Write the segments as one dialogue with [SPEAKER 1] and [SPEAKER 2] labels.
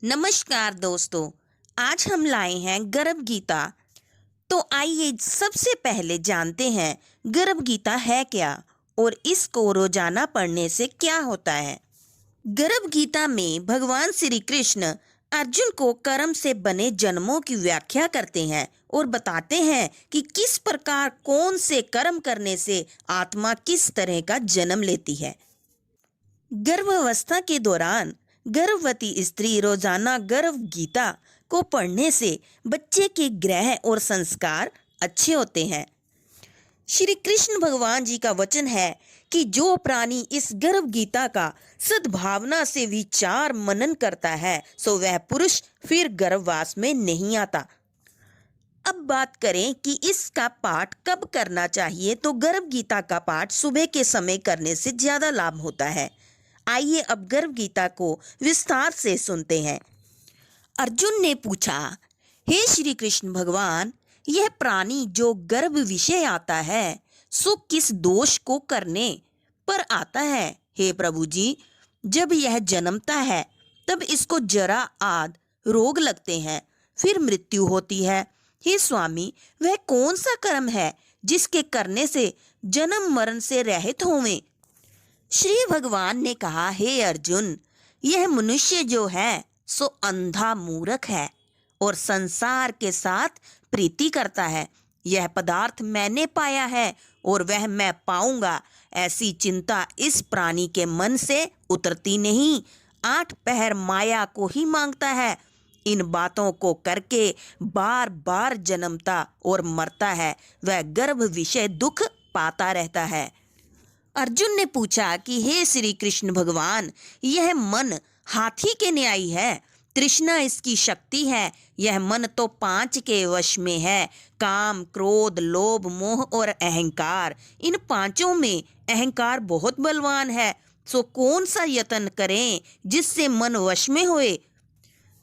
[SPEAKER 1] नमस्कार दोस्तों। आज हम लाए हैं गर्भ गीता। तो आइए सबसे पहले जानते हैं गर्भ गीता है क्या और इसको रोजाना पढ़ने से क्या होता है। गर्भ गीता में भगवान श्री कृष्ण अर्जुन को कर्म से बने जन्मों की व्याख्या करते हैं और बताते हैं कि किस प्रकार कौन से कर्म करने से आत्मा किस तरह का जन्म लेती है। गर्भावस्था के दौरान गर्भवती स्त्री रोजाना गर्भ गीता को पढ़ने से बच्चे के ग्रह और संस्कार अच्छे होते हैं। श्री कृष्ण भगवान जी का वचन है कि जो प्राणी इस गर्भ गीता का सद्भावना से विचार मनन करता है सो वह पुरुष फिर गर्भवास में नहीं आता। अब बात करें कि इसका पाठ कब करना चाहिए, तो गर्भ गीता का पाठ सुबह के समय करने से ज्यादा लाभ होता है। आइए अब गर्भ गीता को विस्तार से सुनते हैं। अर्जुन ने पूछा, हे श्री कृष्ण भगवान, यह प्राणी जो गर्भ विषय आता है सो किस दोष को करने पर आता है। हे प्रभु जी, जब यह जन्मता है तब इसको जरा आदि रोग लगते हैं, फिर मृत्यु होती है। हे स्वामी, वह कौन सा कर्म है जिसके करने से जन्म मरण से रहित होवें। श्री भगवान ने कहा, हे अर्जुन, यह मनुष्य जो है सो अंधा मूर्ख है और संसार के साथ प्रीति करता है। यह पदार्थ मैंने पाया है और वह मैं पाऊंगा, ऐसी चिंता इस प्राणी के मन से उतरती नहीं। 8 पहर माया को ही मांगता है। इन बातों को करके बार बार जन्मता और मरता है, वह गर्भ विषय दुख पाता रहता है। अर्जुन ने पूछा कि हे श्री कृष्ण भगवान, यह मन हाथी के न्यायी है, तृष्णा इसकी शक्ति है। यह मन तो 5 के वश में है, काम, क्रोध, लोभ, मोह और अहंकार। इन 5 में अहंकार बहुत बलवान है, सो कौन सा यत्न करें जिससे मन वश में होए।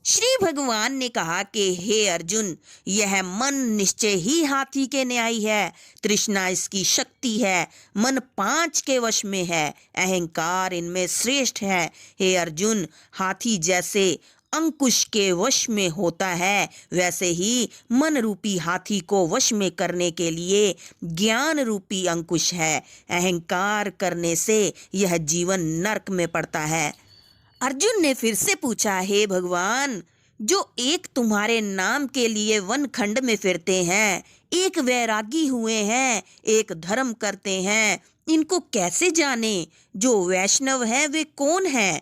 [SPEAKER 1] श्री भगवान ने कहा कि हे अर्जुन, यह मन निश्चय ही हाथी के न्यायी है, तृष्णा इसकी शक्ति है, मन 5 के वश में है, अहंकार इनमें श्रेष्ठ है। हे अर्जुन, हाथी जैसे अंकुश के वश में होता है, वैसे ही मन रूपी हाथी को वश में करने के लिए ज्ञान रूपी अंकुश है। अहंकार करने से यह जीवन नरक में पड़ता है। अर्जुन ने फिर से पूछा, हे भगवान, जो एक तुम्हारे नाम के लिए वन खंड में फिरते हैं, एक वैरागी हुए हैं, एक धर्म करते हैं, इनको कैसे जाने। जो वैष्णव है वे कौन है।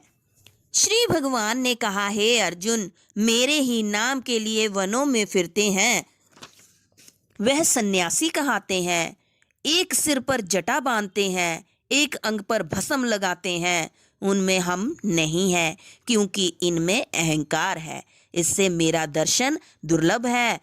[SPEAKER 1] श्री भगवान ने कहा, हे अर्जुन, मेरे ही नाम के लिए वनों में फिरते हैं वह सन्यासी कहलाते हैं। एक सिर पर जटा बांधते हैं, एक अंग पर भस्म लगाते हैं, उनमें हम नहीं हैं, क्योंकि इनमें अहंकार है, इससे मेरा दर्शन दुर्लभ है।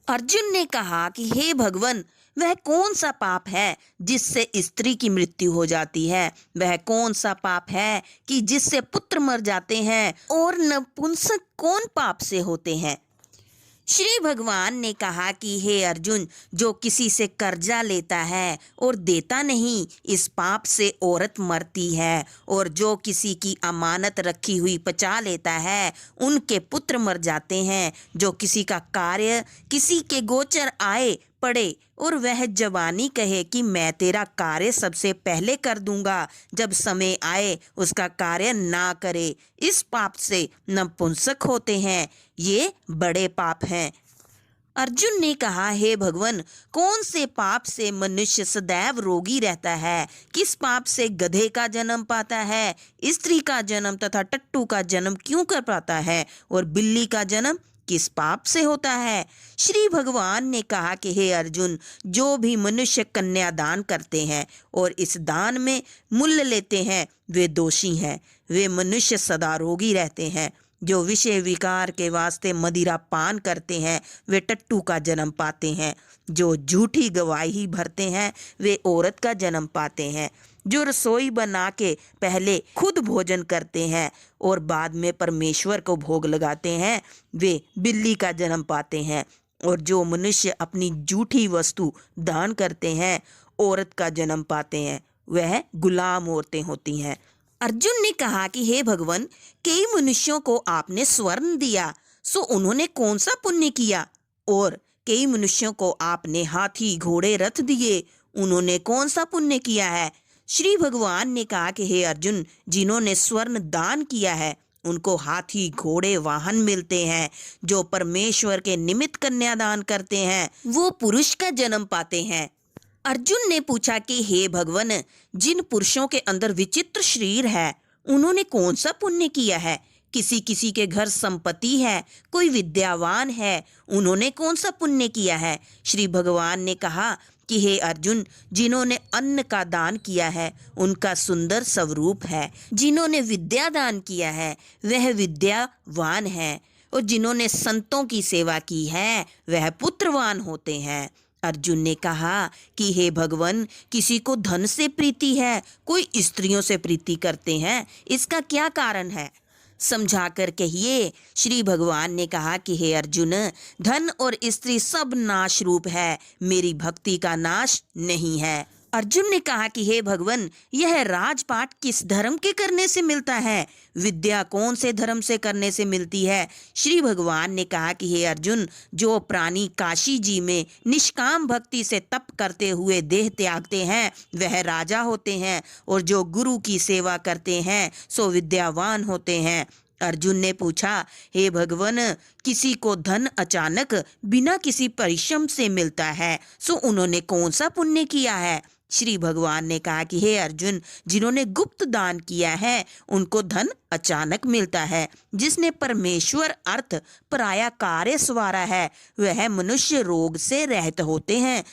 [SPEAKER 1] अर्जुन ने कहा कि हे भगवान, वह कौन सा पाप है जिससे स्त्री की मृत्यु हो जाती है। वह कौन सा पाप है कि जिससे पुत्र मर जाते हैं, और नपुंसक कौन पाप से होते हैं। श्री भगवान ने कहा कि हे अर्जुन, जो किसी से कर्जा लेता है और देता नहीं, इस पाप से औरत मरती है, और जो किसी की अमानत रखी हुई पचा लेता है उनके पुत्र मर जाते हैं। जो किसी का कार्य किसी के गोचर आए पड़े और वह जवानी कहे कि मैं तेरा कार्य सबसे पहले कर दूंगा, जब समय आए उसका कार्य ना करे, इस पाप से नपुंसक होते हैं। ये बड़े पाप हैं। अर्जुन ने कहा, हे भगवान, कौन से पाप से मनुष्य सदैव रोगी रहता है। किस पाप से गधे का जन्म पाता है, स्त्री का जन्म तथा टट्टू का जन्म क्यों कर पाता है, और बिल्ली का जन्म किस पाप से होता है। श्री भगवान ने कहा कि हे अर्जुन, जो भी मनुष्य कन्यादान करते हैं और इस दान में मूल्य लेते हैं वे दोषी हैं। वे मनुष्य सदा रोगी रहते हैं। जो विषय विकार के वास्ते मदिरा पान करते हैं वे टट्टू का जन्म पाते हैं। जो झूठी गवाही भरते हैं वे औरत का जन्म पाते हैं। जो रसोई बना के पहले खुद भोजन करते हैं और बाद में परमेश्वर को भोग लगाते हैं वे बिल्ली का जन्म पाते हैं। और जो मनुष्य अपनी झूठी वस्तु दान करते हैं औरत का जन्म पाते हैं, वह गुलाम औरतें होती हैं। अर्जुन ने कहा कि हे भगवान, कई मनुष्यों को आपने स्वर्ण दिया, सो उन्होंने कौन सा पुण्य किया? और कई मनुष्यों को आपने हाथी घोड़े रथ दिए, उन्होंने कौन सा पुण्य किया है? श्री भगवान ने कहा कि हे अर्जुन, जिन्होंने स्वर्ण दान किया है उनको हाथी घोड़े वाहन मिलते हैं। जो परमेश्वर के निमित्त कन्यादान करते हैं वो पुरुष का जन्म पाते हैं। अर्जुन ने पूछा कि हे भगवान, जिन पुरुषों के अंदर विचित्र शरीर है उन्होंने कौन सा पुण्य किया है? किसी किसी के घर संपत्ति है, कोई विद्यावान है, उन्होंने कौन सा पुण्य किया है? श्री भगवान ने कहा कि हे अर्जुन, जिन्होंने अन्न का दान किया है उनका सुंदर स्वरूप है, जिन्होंने विद्या दान किया है वह विद्यावान है, और जिन्होंने संतों की सेवा की है वह पुत्रवान होते हैं। अर्जुन ने कहा कि हे भगवान, किसी को धन से प्रीति है, कोई स्त्रियों से प्रीति करते हैं, इसका क्या कारण है? समझा कर कहिए। श्री भगवान ने कहा कि हे अर्जुन, धन और स्त्री सब नाश रूप है, मेरी भक्ति का नाश नहीं है। अर्जुन ने कहा कि हे भगवान, यह राजपाट किस धर्म के करने से मिलता है? विद्या कौन से धर्म से करने से मिलती है? श्री भगवान ने कहा कि हे अर्जुन, जो प्राणी काशी जी में निष्काम भक्ति से तप करते हुए देह त्यागते हैं वह राजा होते हैं, और जो गुरु की सेवा करते हैं सो विद्यावान होते हैं। अर्जुन ने पूछा, हे भगवान, किसी को धन अचानक बिना किसी परिश्रम से मिलता है, सो उन्होंने कौन सा पुण्य किया है? श्री भगवान ने कहा कि हे अर्जुन, जिन्होंने गुप्त दान किया है उनको धन अचानक मिलता है। जिसने परमेश्वर अर्थ पराया कार्य सवारा है वह मनुष्य रोग से रहित होते हैं।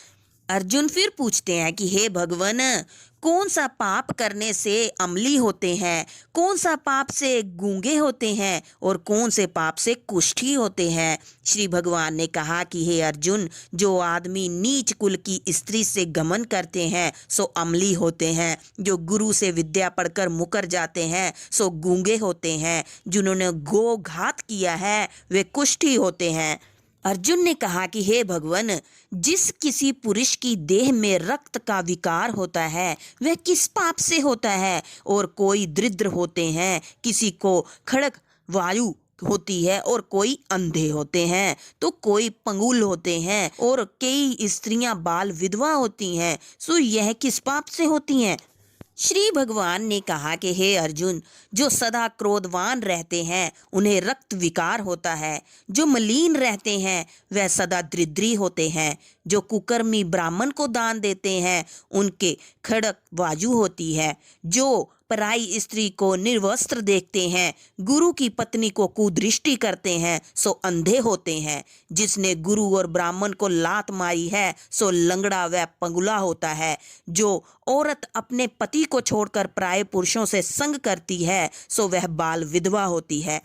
[SPEAKER 1] अर्जुन फिर पूछते हैं कि हे भगवान, कौन सा पाप करने से अमली होते हैं, कौन सा पाप से गूंगे होते हैं, और कौन से पाप से कुष्ठी होते हैं? श्री भगवान ने कहा कि हे अर्जुन, जो आदमी नीच कुल की स्त्री से गमन करते हैं सो अमली होते हैं, जो गुरु से विद्या पढ़कर मुकर जाते हैं सो गूंगे होते हैं, जिन्होंने गो घात किया है वे कुष्ठी होते हैं। अर्जुन ने कहा कि हे भगवान, जिस किसी पुरुष की देह में रक्त का विकार होता है वह किस पाप से होता है? और कोई दरिद्र होते हैं, किसी को खड़क वायु होती है, और कोई अंधे होते हैं, तो कोई पंगुल होते हैं, और कई स्त्रियां बाल विधवा होती हैं, सो यह किस पाप से होती हैं? श्री भगवान ने कहा कि हे अर्जुन, जो सदा क्रोधवान रहते हैं उन्हें रक्त विकार होता है, जो मलिन रहते हैं वह सदा दरिद्री होते हैं, जो कुकर्मी ब्राह्मण को दान देते हैं उनके खड़क वायु होती है, जो पराई स्त्री को निर्वस्त्र देखते हैं, गुरु की पत्नी को कुदृष्टि करते हैं सो अंधे होते हैं, जिसने गुरु और ब्राह्मण को लात मारी है सो लंगड़ा व पंगुला होता है, जो औरत अपने पति को छोड़कर पराये पुरुषों से संग करती है सो वह बाल विधवा होती है।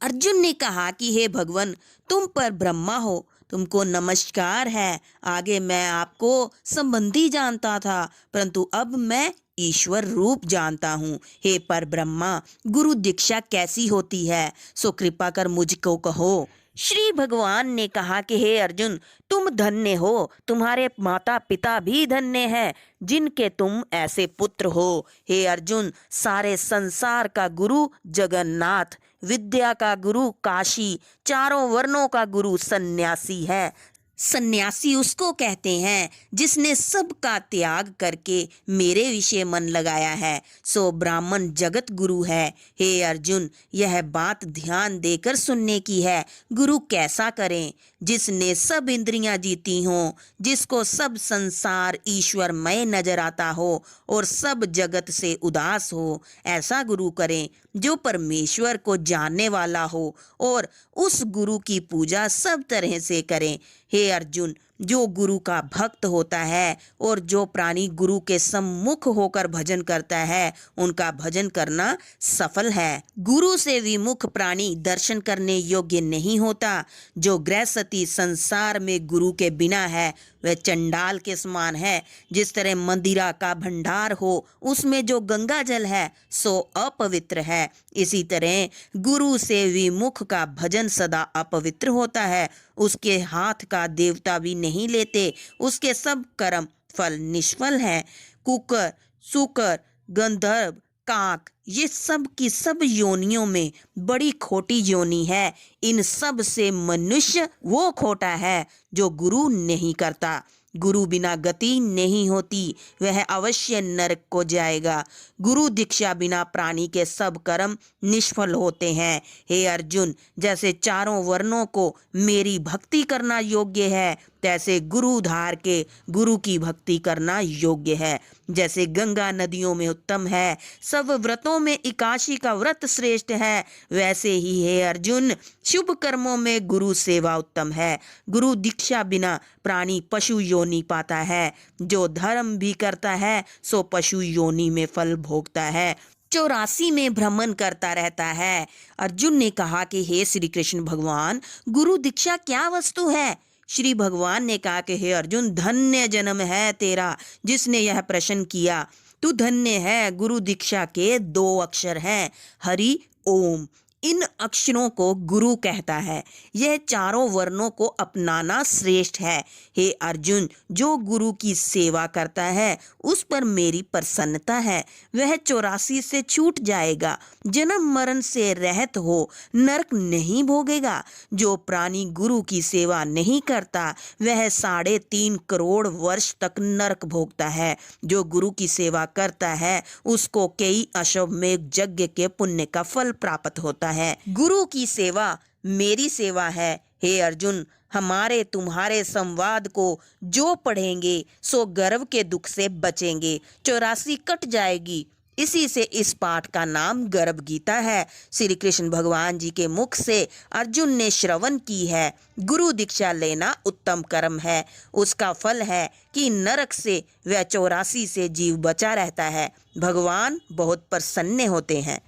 [SPEAKER 1] अर्जुन ने कहा कि हे भगवान, तुम पर ब्रह्मा हो, तुमको नमस्कार है। आगे मैं आपको संबंधी जानता था, परंतु अब मैं ईश्वर रूप जानता हूँ। हे पर ब्रह्मा, गुरु दीक्षा कैसी होती है, सो कृपा कर मुझको कहो। श्री भगवान ने कहा कि हे अर्जुन, तुम धन्य हो, तुम्हारे माता पिता भी धन्य हैं जिनके तुम ऐसे पुत्र हो। हे अर्जुन, सारे संसार का गुरु जगन्नाथ, विद्या का गुरु काशी, चारों वर्णों का गुरु सन्यासी है। सन्यासी उसको कहते हैं जिसने सब का त्याग करके मेरे विषय मन लगाया है, सो ब्राह्मण जगत गुरु है। हे अर्जुन, यह बात ध्यान देकर सुनने की है। गुरु कैसा करें? जिसने सब इंद्रियां जीती हों, जिसको सब संसार ईश्वरमय नजर आता हो और सब जगत से उदास हो, ऐसा गुरु करें जो परमेश्वर को जानने वाला हो, और उस गुरु की पूजा सब तरह से करें। हे अर्जुन, जो गुरु का भक्त होता है और जो प्राणी गुरु के सम्मुख होकर भजन करता है उनका भजन करना सफल है। गुरु से विमुख प्राणी दर्शन करने योग्य नहीं होता। जो गृहस्थी संसार में गुरु के बिना है वह चंडाल के समान है। जिस तरह मंदिरा का भंडार हो उसमें जो गंगा जल है सो अपवित्र है, इसी तरह गुरु से विमुख का भजन सदा अपवित्र होता है। उसके हाथ का देवता भी नहीं लेते, उसके सब कर्म फल निष्फल हैं। कुकर, सुकर, गंधर्व, काक, ये सब की सब योनियों में बड़ी खोटी योनि है। इन सब से मनुष्य वो खोटा है जो गुरु नहीं करता। गुरु बिना गति नहीं होती, वह अवश्य नरक को जाएगा। गुरु दीक्षा बिना प्राणी के सब कर्म निष्फल होते हैं। हे अर्जुन, जैसे चारों वर्णों को मेरी भक्ति करना योग्य है, तैसे गुरु धार के गुरु की भक्ति करना योग्य है। जैसे गंगा नदियों में उत्तम है, सब व्रतों में एकादशी का व्रत श्रेष्ठ है, वैसे ही हे अर्जुन, शुभ कर्मों में गुरु सेवा उत्तम है। गुरु दीक्षा बिना प्राणी पशु योनि पाता है। जो धर्म भी करता है सो पशु योनि में फल भोगता है, 84 में भ्रमण करता रहता है। अर्जुन ने कहा कि हे श्री कृष्ण भगवान, गुरु दीक्षा क्या वस्तु है? श्री भगवान ने कहा कि हे अर्जुन, धन्य जन्म है तेरा जिसने यह प्रश्न किया। तू धन्य है। गुरु दीक्षा के 2 अक्षर हैं, हरि ओम। इन अक्षरों को गुरु कहता है। यह चारों वर्णों को अपनाना श्रेष्ठ है। हे अर्जुन, जो गुरु की सेवा करता है उस पर मेरी प्रसन्नता है। वह 84 से छूट जाएगा, जन्म मरण से रहित हो नरक नहीं भोगेगा। जो प्राणी गुरु की सेवा नहीं करता वह 3.5 करोड़ वर्ष तक नरक भोगता है। जो गुरु की सेवा करता है उसको कई अश्वमेध यज्ञ के पुण्य का फल प्राप्त होता है। गुरु की सेवा मेरी सेवा है। हे अर्जुन, हमारे तुम्हारे संवाद को जो पढ़ेंगे सो गर्व के दुख से बचेंगे, 84 कट जाएगी। इसी से इस पाठ का नाम गर्भ गीता है। श्री कृष्ण भगवान जी के मुख से अर्जुन ने श्रवण की है। गुरु दीक्षा लेना उत्तम कर्म है। उसका फल है कि नरक से वह 84 से जीव बचा रहता है। भगवान बहुत प्रसन्न होते हैं।